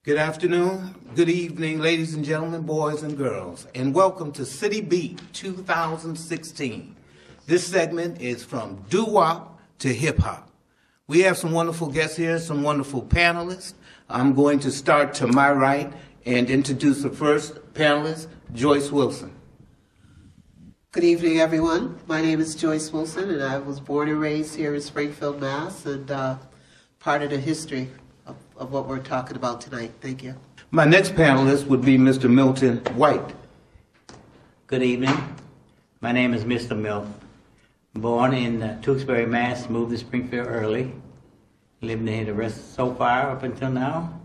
Good afternoon, good evening, ladies and gentlemen, boys and girls, and welcome to City Beat 2016. This segment is from doo-wop to hip-hop. We have some wonderful guests here, some wonderful panelists. I'm going to start to my right and introduce the first panelist, Joyce Wilson. Good evening, everyone. My name is Joyce Wilson, and I was born and raised here in Springfield, Mass., and part of the history of what we're talking about tonight. Thank you. My next panelist would be Mr. Milton White. Good evening. My name is Mr. Milton. Born in Tewksbury, Mass., moved to Springfield early. Lived here the rest so far up until now.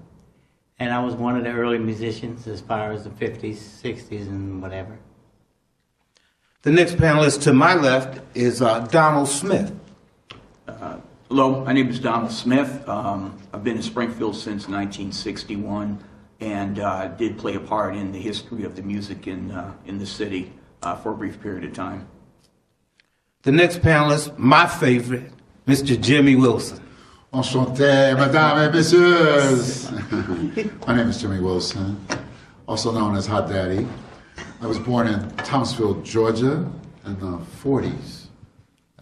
And I was one of the early musicians as far as the 50s, 60s, and whatever. The next panelist to my left is Donald Smith. Hello, my name is Donald Smith. I've been in Springfield since 1961 and did play a part in the history of the music in the city for a brief period of time. The next panelist, my favorite, Mr. Jimmy Wilson. Enchanté, mesdames et messieurs. My name is Jimmy Wilson, also known as Hot Daddy. I was born in Thomasville, Georgia in the 40s.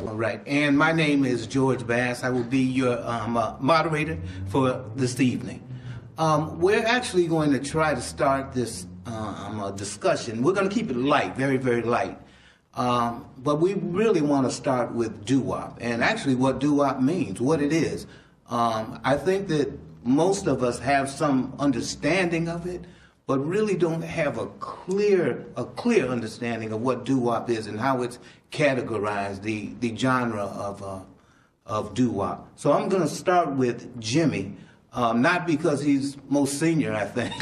All right, and my name is George Bass. I will be your moderator for this evening. We're actually going to try to start this discussion. We're going to keep it light, very, very light. But we really want to start with doo-wop, and actually what doo-wop means, what it is. I think that most of us have some understanding of it, but really don't have a clear understanding of what doo-wop is and how it's categorized, the genre of doo-wop. So I'm going to start with Jimmy, not because he's most senior, I think,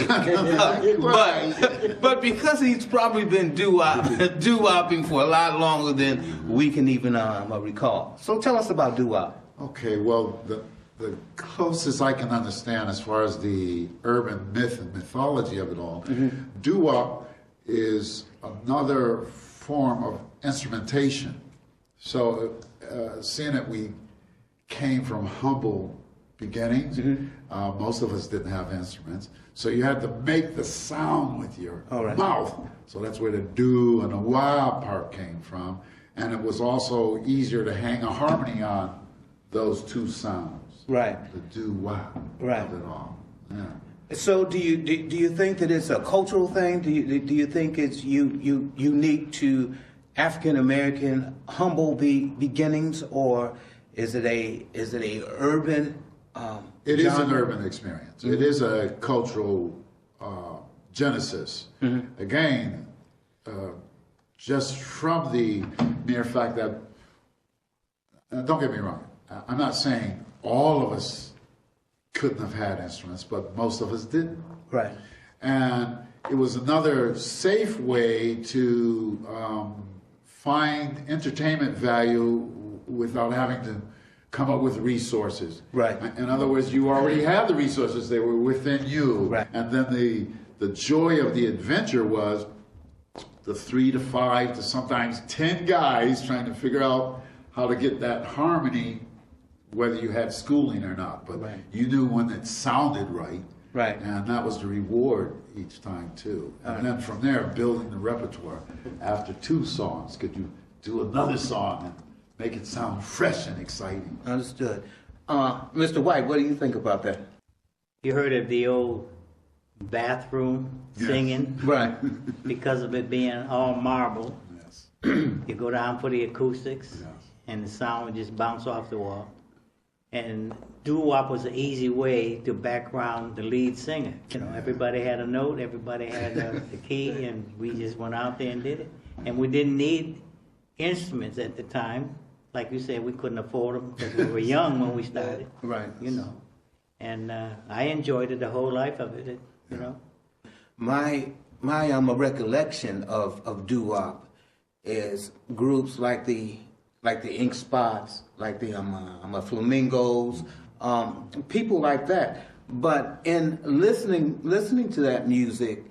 but because he's probably been doo-wopping for a lot longer than we can even recall. So tell us about doo-wop. Okay, well, the closest I can understand as far as the urban myth and mythology of it all, doo-wop is another form of instrumentation. So seeing that we came from humble beginnings, most of us didn't have instruments, so you had to make the sound with your mouth. So that's where the do and the wah part came from, and it was also easier to hang a harmony on those two sounds. Right. The do-wah of it all. Yeah. So do you think that it's a cultural thing? Do you think it's unique to African American humble beginnings, or is it a urban? It is an urban experience. It is a cultural genesis. Again, just from the mere fact that, don't get me wrong, I'm not saying all of us couldn't have had instruments, but most of us didn't. Right. And it was another safe way to find entertainment value without having to come up with resources. Right. In other words, you already had the resources, they were within you. Right. And then the joy of the adventure was the 3 to 5 to sometimes 10 guys trying to figure out how to get that harmony, whether you had schooling or not, but you knew when it sounded right. Right. And that was the reward each time too. And then from there, building the repertoire. After 2 songs, could you do another song and make it sound fresh and exciting? Understood. Mr. White, what do you think about that? You heard of the old bathroom singing? Right. Because of it being all marble. Yes. You go down for the acoustics, Yes. and the sound would just bounce off the wall. And doo-wop was an easy way to background the lead singer. You know, everybody had a note, everybody had the key, and we just went out there and did it. And we didn't need instruments at the time. Like you said, we couldn't afford them because we were young when we started. Right. You know. And I enjoyed it the whole life of it, you know. My recollection of doo-wop is groups like the Ink Spots, like the Flamingos, people like that. But in listening to that music,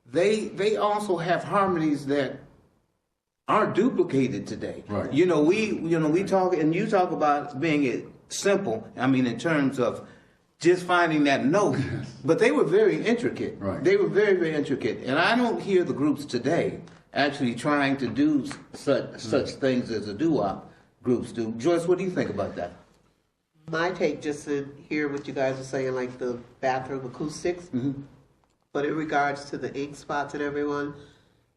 they also have harmonies that aren't duplicated today. Right. We talk, and you talk about being simple. I mean, in terms of just finding that note, but they were very intricate. Right. They were very, very intricate. And I don't hear the groups today actually trying to do such things as the doo-wop groups do. Joyce, what do you think about that? My take, just to hear what you guys are saying, like the bathroom acoustics, but in regards to the ink spots and everyone,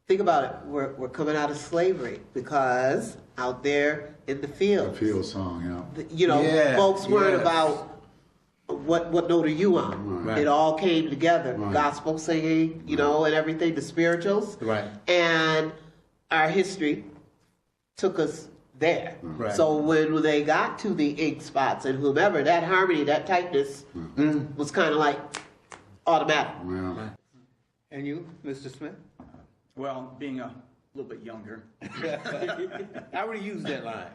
think about it. We're coming out of slavery because out there in the The fields, field song, yeah. you know, Yeah, folks worried yes. about what note are you on. Right. It all came together, Right. gospel singing, you know, and everything, the spirituals, Right. and our history took us there. Right. So when they got to the ink spots and whomever, that harmony, that tightness was kind of like automatic. Yeah. And you, Mr. Smith? Well, being a little bit younger, I already used that line.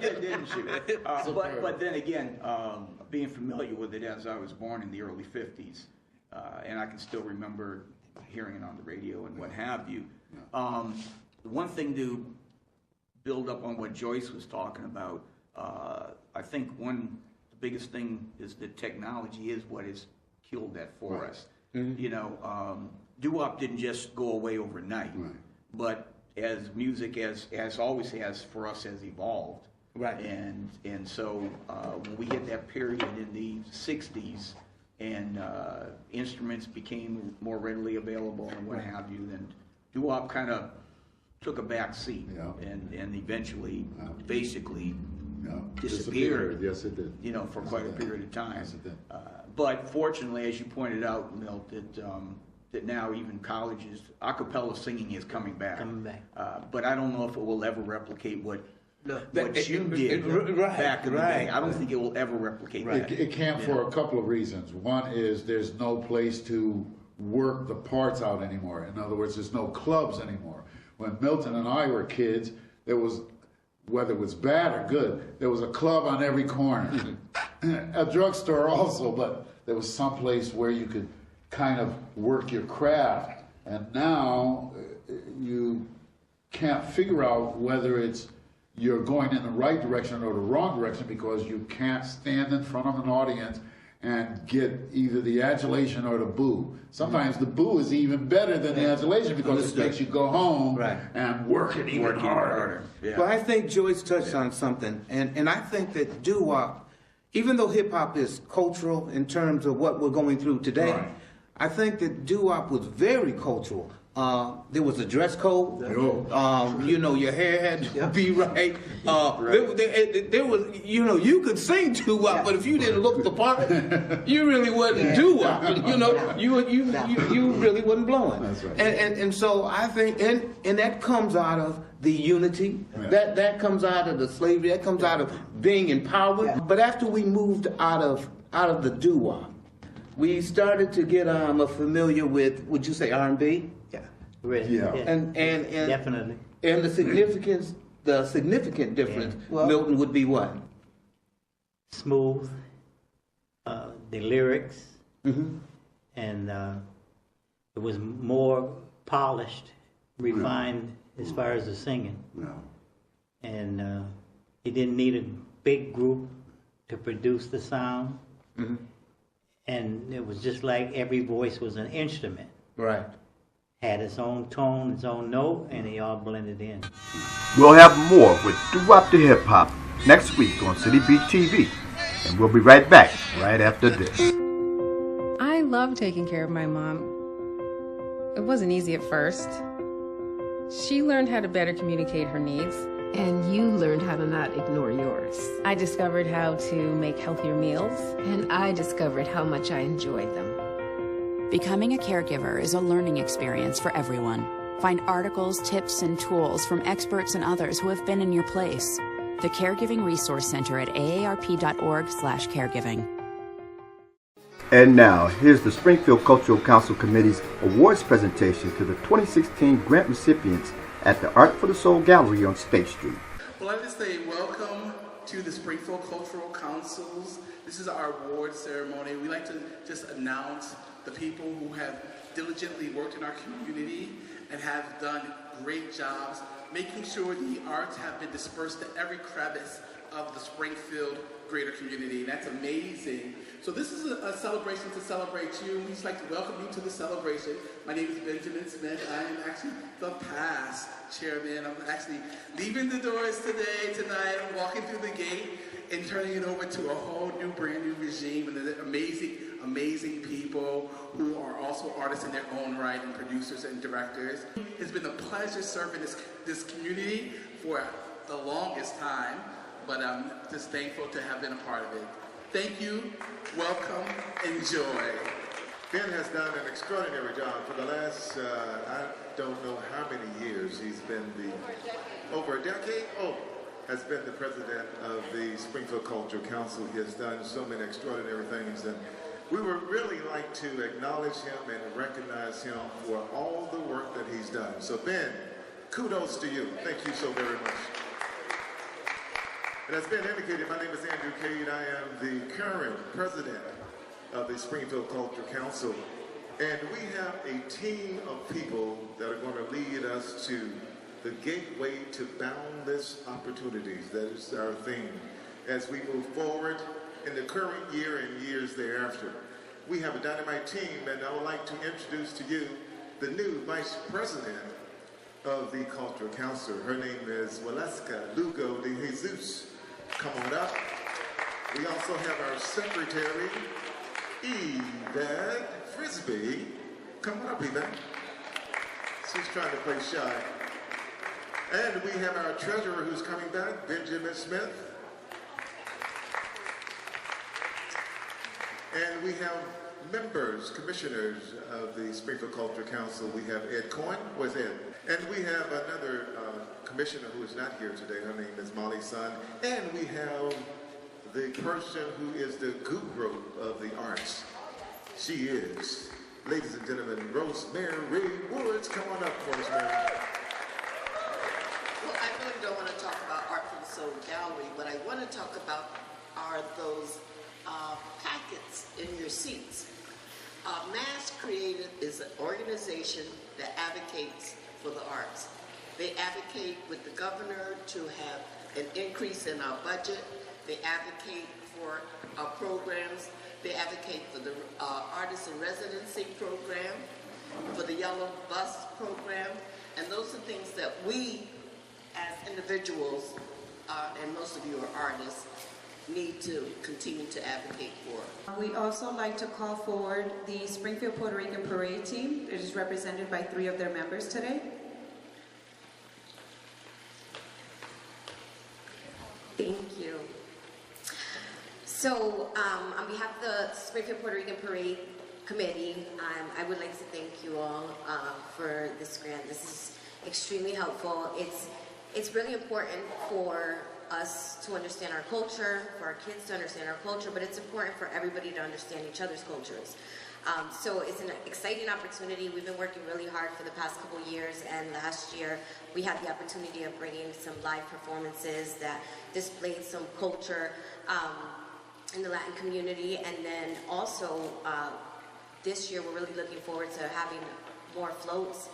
didn't you? But then again, being familiar with it as I was born in the early 50s, and I can still remember hearing it on the radio and what have you. The one thing to build up on what Joyce was talking about, I think the biggest thing is that technology is what has killed that for us. You know, doo-wop didn't just go away overnight, but as music as always has for us has evolved. Right. And so when we hit that period in the 60s and instruments became more readily available and what have you, then doo-wop kind of took a back seat and eventually basically disappeared. Yes, it did. You know, for quite a period of time. Yes, it did. But fortunately, as you pointed out, Milt, that now even colleges, a cappella singing is coming back. But I don't know if it will ever replicate what you did back in the day. I don't think it will ever replicate that. It can't for a couple of reasons. One is there's no place to work the parts out anymore. In other words, there's no clubs anymore. When Milton and I were kids, there was, whether it was bad or good, there was a club on every corner. A drugstore also, but there was some place where you could kind of work your craft. And now you can't figure out whether you're going in the right direction or the wrong direction because you can't stand in front of an audience and get either the adulation or the boo. Sometimes the boo is even better than the adulation because it makes you go home and work it even harder. Well, I think Joyce touched on something, and I think that doo-wop, even though hip-hop is cultural in terms of what we're going through today, I think that doo-wop was very cultural. There was a dress code. You know, your hair had to be right. There was, you know, you could sing doo-wop, but if you didn't look the part, you really wasn't doo-wop. You know, you really wasn't blowing. That's right. And so I think, and that comes out of the unity. That comes out of the slavery. That comes out of being empowered. But after we moved out of the doo-wop, we started to get familiar with, would you say, R&B? And Definitely. And the significant difference, Milton, would be what? Smooth, the lyrics, and it was more polished, refined as far as the singing. And he didn't need a big group to produce the sound. And it was just like every voice was an instrument. Right. Had its own tone, its own note, and they all blended in. We'll have more with Doo-Wop to Hip Hop next week on City Beat TV. And we'll be right back right after this. I love taking care of my mom. It wasn't easy at first. She learned how to better communicate her needs. And you learned how to not ignore yours. I discovered how to make healthier meals. And I discovered how much I enjoyed them. Becoming a caregiver is a learning experience for everyone. Find articles, tips, and tools from experts and others who have been in your place. The Caregiving Resource Center at aarp.org/caregiving. And now, here's the Springfield Cultural Council Committee's awards presentation to the 2016 grant recipients at the Art for the Soul Gallery on State Street. Well, I'd like to say welcome to the Springfield Cultural Councils. This is our award ceremony. We like to just announce the people who have diligently worked in our community and have done great jobs, making sure the arts have been dispersed to every crevice of the Springfield greater community, and that's amazing. So this is a celebration to celebrate you. We'd just like to welcome you to the celebration. My name is Benjamin Smith. I am actually the past chairman. I'm actually leaving the doors tonight. I'm walking through the gate and turning it over to a whole new, brand new regime, and the amazing people who are also artists in their own right, and producers and directors. It's been a pleasure serving this community for the longest time, but I'm just thankful to have been a part of it. Thank you, welcome, enjoy. Ben has done an extraordinary job for the last, I don't know how many years. He's been over a decade? Has been the president of the Springfield Cultural Council. He has done so many extraordinary things, and we would really like to acknowledge him and recognize him for all the work that he's done. So Ben, kudos to you. Thank you so very much. And as Ben indicated, my name is Andrew Cade. I am the current president of the Springfield Cultural Council. And we have a team of people that are going to lead us to the gateway to boundless opportunities. That is our theme as we move forward in the current year and years thereafter. We have a dynamite team, and I would like to introduce to you the new vice president of the Cultural Council. Her name is Valeska Lugo de Jesus. Come on up. We also have our secretary, Yvette Frisbee. Come on up, Yvette. She's trying to play shy. And we have our treasurer who's coming back, Benjamin Smith. And we have members, commissioners of the Springfield Cultural Council. We have Ed Cohen. Where's Ed? And we have another commissioner who is not here today. Her name is Molly Sun. And we have the person who is the guru of the arts. She is, ladies and gentlemen, Rosemary Woods. Come on up, Rosemary. Well, I really don't want to talk about Art for the Soul Gallery. What I want to talk about are those packets in your seats. Mass Creative is an organization that advocates for the arts. They advocate with the governor to have an increase in our budget. They advocate for our programs. They advocate for the Artist in Residency program, for the Yellow Bus program, and those are things that we as individuals, and most of you are artists, need to continue to advocate for. We'd also like to call forward the Springfield Puerto Rican Parade team. It is represented by 3 of their members today. Thank you. So, on behalf of the Springfield Puerto Rican Parade Committee, I would like to thank you all for this grant. This is extremely helpful. It's really important for us to understand our culture, for our kids to understand our culture, but it's important for everybody to understand each other's cultures. So it's an exciting opportunity. We've been working really hard for the past couple years, and last year we had the opportunity of bringing some live performances that displayed some culture in the Latin community, and then also this year we're really looking forward to having more floats,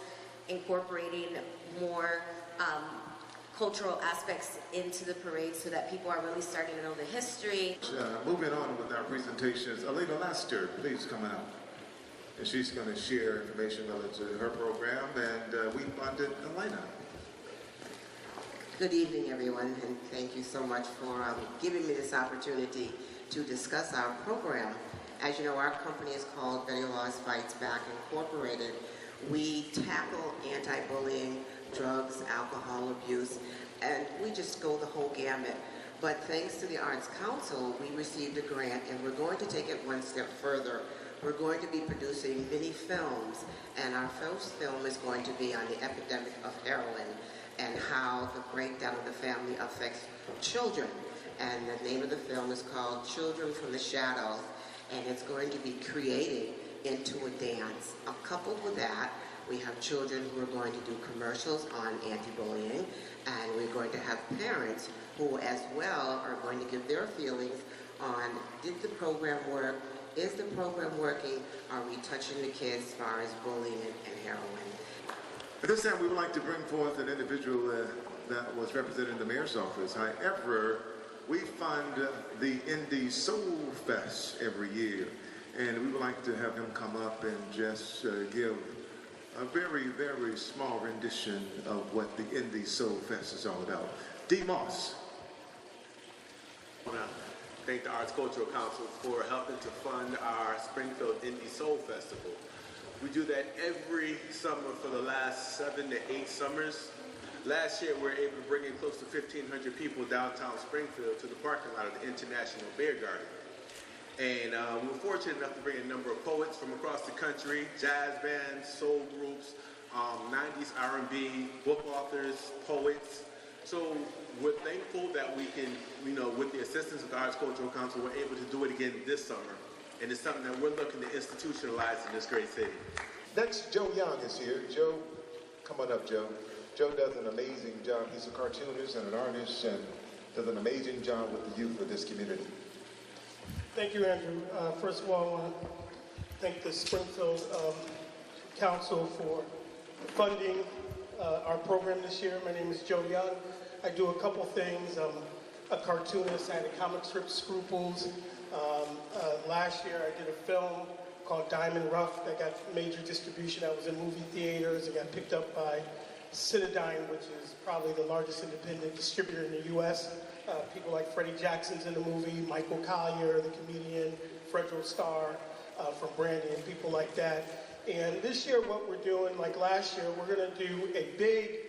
incorporating more cultural aspects into the parade so that people are really starting to know the history. Moving on with our presentations, Alita Laster, please come out. And she's going to share information related to her program, and we funded Alita. Good evening, everyone, and thank you so much for giving me this opportunity to discuss our program. As you know, our company is called Venomous Bites Back Incorporated. We tackle anti-bullying, drugs, alcohol abuse, and we just go the whole gamut. But thanks to the Arts Council, we received a grant, and we're going to take it one step further. We're going to be producing mini films, and our first film is going to be on the epidemic of heroin and how the breakdown of the family affects children. And the name of the film is called Children from the Shadows, and it's going to be created into a dance. Coupled with that, we have children who are going to do commercials on anti-bullying, and we're going to have parents who as well are going to give their feelings on, did the program work? Is the program working? Are we touching the kids as far as bullying and heroin? At this time, we would like to bring forth an individual that was represented in the mayor's office. However, we fund the Indie Soul Fest every year, and we would like to have him come up and just give a very, very small rendition of what the Indie Soul Fest is all about. D. Moss. I want to thank the Arts Cultural Council for helping to fund our Springfield Indie Soul Festival. We do that every summer for the last 7 to 8 summers. Last year, we were able to bring in close to 1,500 people downtown Springfield to the parking lot of the International Beer Garden. And we were fortunate enough to bring in a number of poets from across the country, jazz bands, soul groups, 90s R&B, book authors, poets. So we're thankful that we can, with the assistance of the Arts Cultural Council, we're able to do it again this summer. And it's something that we're looking to institutionalize in this great city. Next, Joe Young is here. Joe, come on up, Joe. Joe does an amazing job. He's a cartoonist and an artist and does an amazing job with the youth of this community. Thank you, Andrew. First of all, I want to thank the Springfield Council for funding our program this year. My name is Joe Young. I do a couple things. I'm a cartoonist. I had a comic strip, Scruples. Last year, I did a film called Diamond Rough that got major distribution. That was in movie theaters. It got picked up by Citadine, which is probably the largest independent distributor in the U.S. People like Freddie Jackson's in the movie, Michael Collier, the comedian, Fredro Starr from Brandy, and people like that. And this year, what we're doing, like last year, we're going to do a big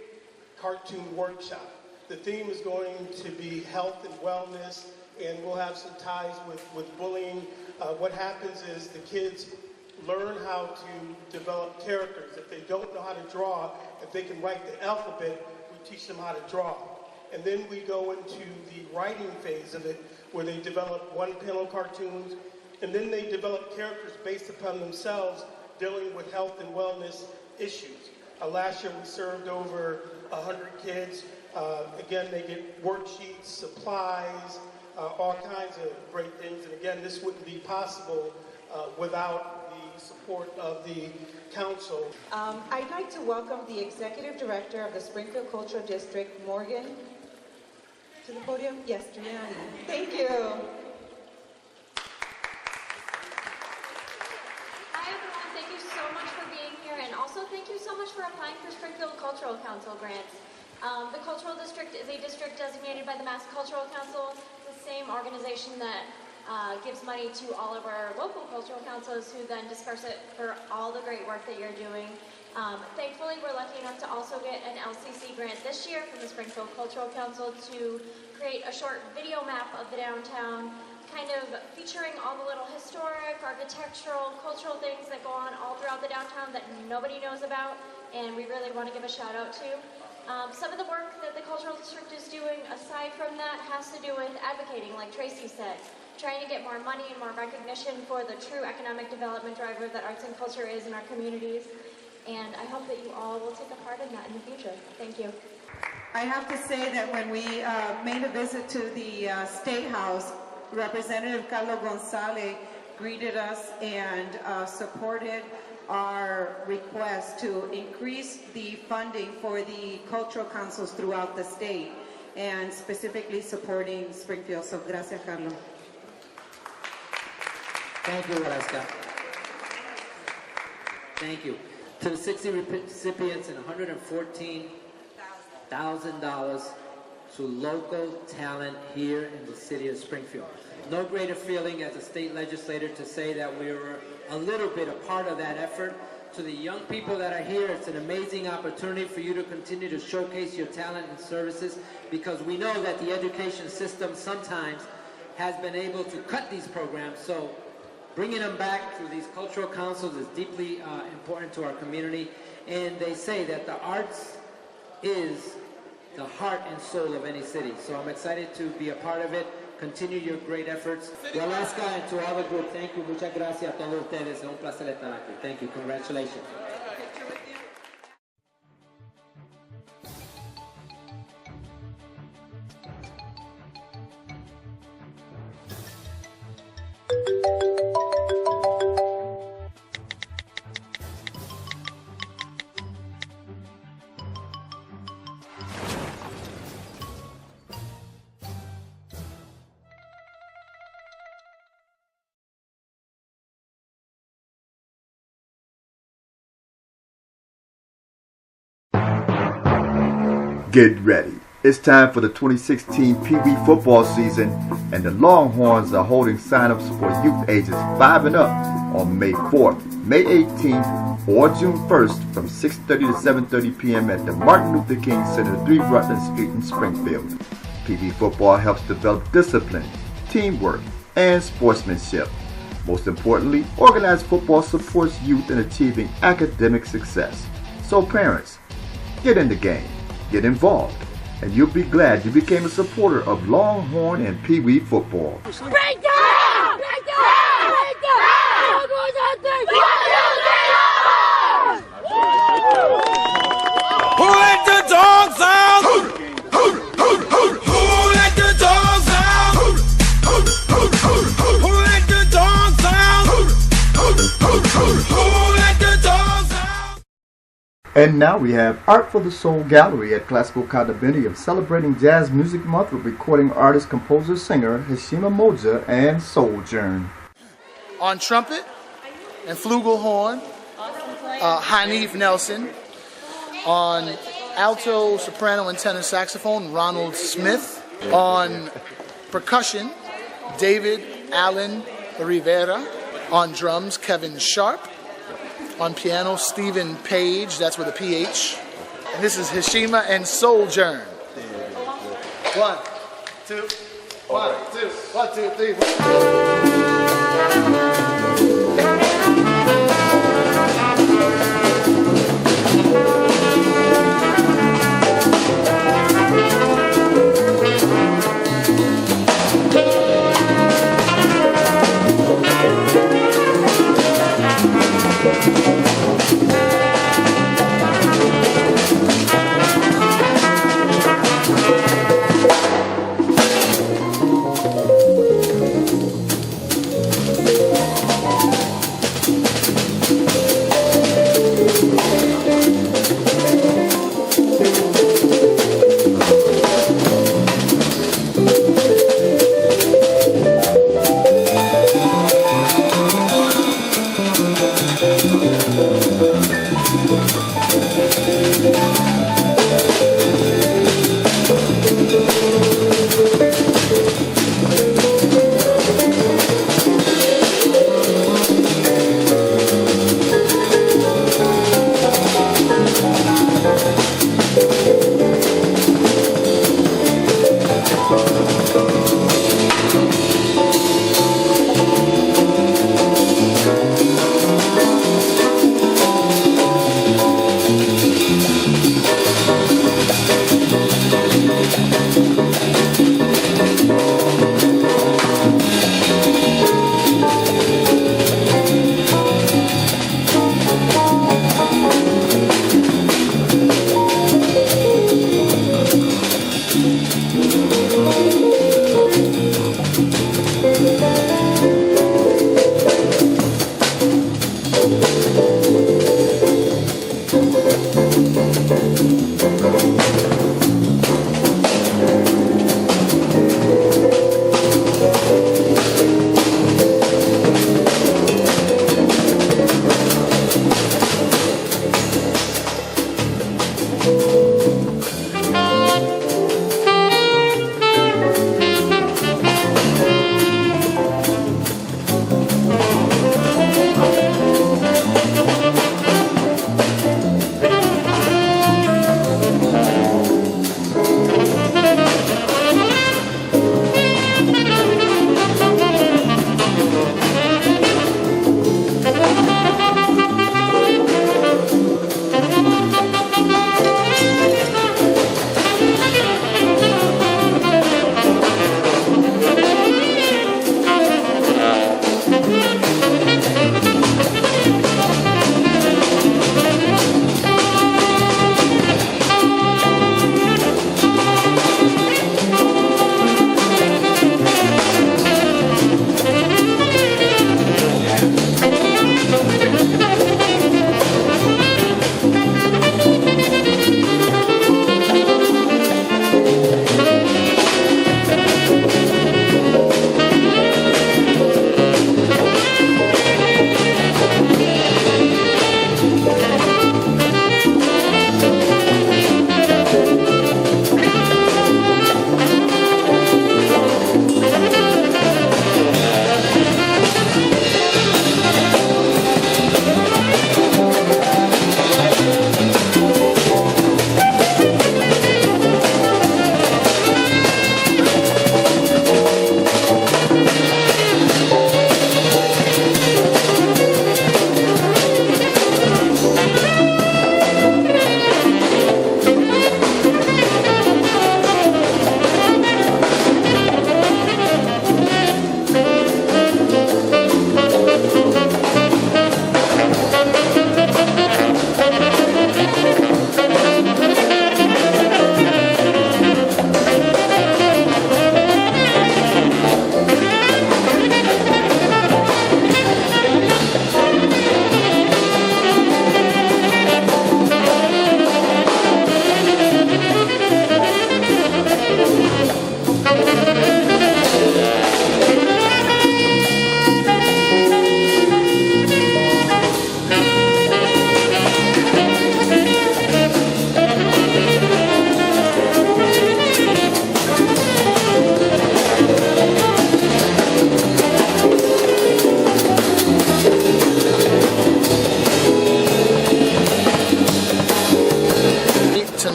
cartoon workshop. The theme is going to be health and wellness, and we'll have some ties with bullying. What happens is the kids learn how to develop characters. If they don't know how to draw, if they can write the alphabet, we teach them how to draw. And then we go into the writing phase of it, where they develop one-panel cartoons, and then they develop characters based upon themselves dealing with health and wellness issues. Last year we served over 100 kids. Again, they get worksheets, supplies, all kinds of great things. And again, this wouldn't be possible without the support of the council. I'd like to welcome the Executive Director of the Springfield Cultural District, Morgan, to the podium. Yes, Giuliani. Thank you. Hi everyone, thank you so much for being here, and also thank you so much for applying for Springfield Cultural Council grants. The Cultural District is a district designated by the Mass Cultural Council, the same organization that gives money to all of our local cultural councils, who then disperse it for all the great work that you're doing. Thankfully, we're lucky enough to also get an LCC grant this year from the Springfield Cultural Council to create a short video map of the downtown, kind of featuring all the little historic, architectural, cultural things that go on all throughout the downtown that nobody knows about, and we really want to give a shout out to. Some of the work that the Cultural District is doing aside from that has to do with advocating, like Tracy said, trying to get more money and more recognition for the true economic development driver that arts and culture is in our communities. And I hope that you all will take a part in that in the future. Thank you. I have to say that when we made a visit to the State House, Representative Carlos Gonzalez greeted us and supported our request to increase the funding for the cultural councils throughout the state, and specifically supporting Springfield. So gracias, Carlos. Thank you, Valeska. Thank you. To the 60 recipients and $114,000 to local talent here in the city of Springfield. No greater feeling as a state legislator to say that we were a little bit a part of that effort. To the young people that are here, it's an amazing opportunity for you to continue to showcase your talent and services, because we know that the education system sometimes has been able to cut these programs. So bringing them back through these cultural councils is deeply important to our community. And they say that the arts is the heart and soul of any city. So I'm excited to be a part of it. Continue your great efforts. Valeska, and to all the group, thank you. Muchas gracias a todos ustedes. Es un placer estar aquí. Thank you. Congratulations. Get ready. It's time for the 2016 Peewee football season, and the Longhorns are holding sign-ups for youth ages 5 and up on May 4th, May 18th, or June 1st from 6:30 to 7:30 p.m. at the Martin Luther King Center, 3 Rutland Street in Springfield. Peewee football helps develop discipline, teamwork, and sportsmanship. Most importantly, organized football supports youth in achieving academic success. So parents, get in the game, get involved, and you'll be glad you became a supporter of Longhorn and Peewee football. Who let the dogs out? Who let the dogs out? Who let the dogs out? Who let the dogs out? And now we have Art for the Soul Gallery at Classical Condominium, celebrating Jazz Music Month with recording artist, composer, singer Hashima and Soldier. On trumpet and flugelhorn, Hanif Nelson. On alto, soprano, and tenor saxophone, Ronald Smith. On percussion, David Allen Rivera. On drums, Kevin Sharp. On piano, Stephen Page, that's with a PH. And this is Hashima and Soldier. 1, 2, 1, 2, 1, 2, 3, 4.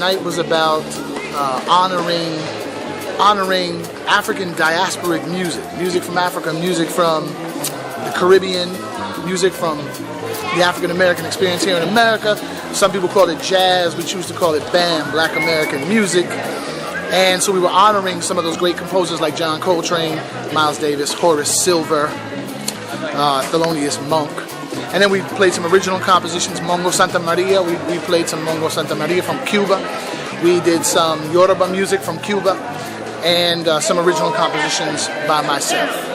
night was about honoring African diasporic music from Africa, music from the Caribbean, music from the African American experience here in America. Some people call it jazz. We choose to call it BAM, Black American Music. And so we were honoring some of those great composers like John Coltrane, Miles Davis, Horace Silver, Thelonious Monk. And then we played some original compositions, Mongo Santa Maria. We played some Mongo Santa Maria from Cuba. We did some Yoruba music from Cuba and some original compositions by myself.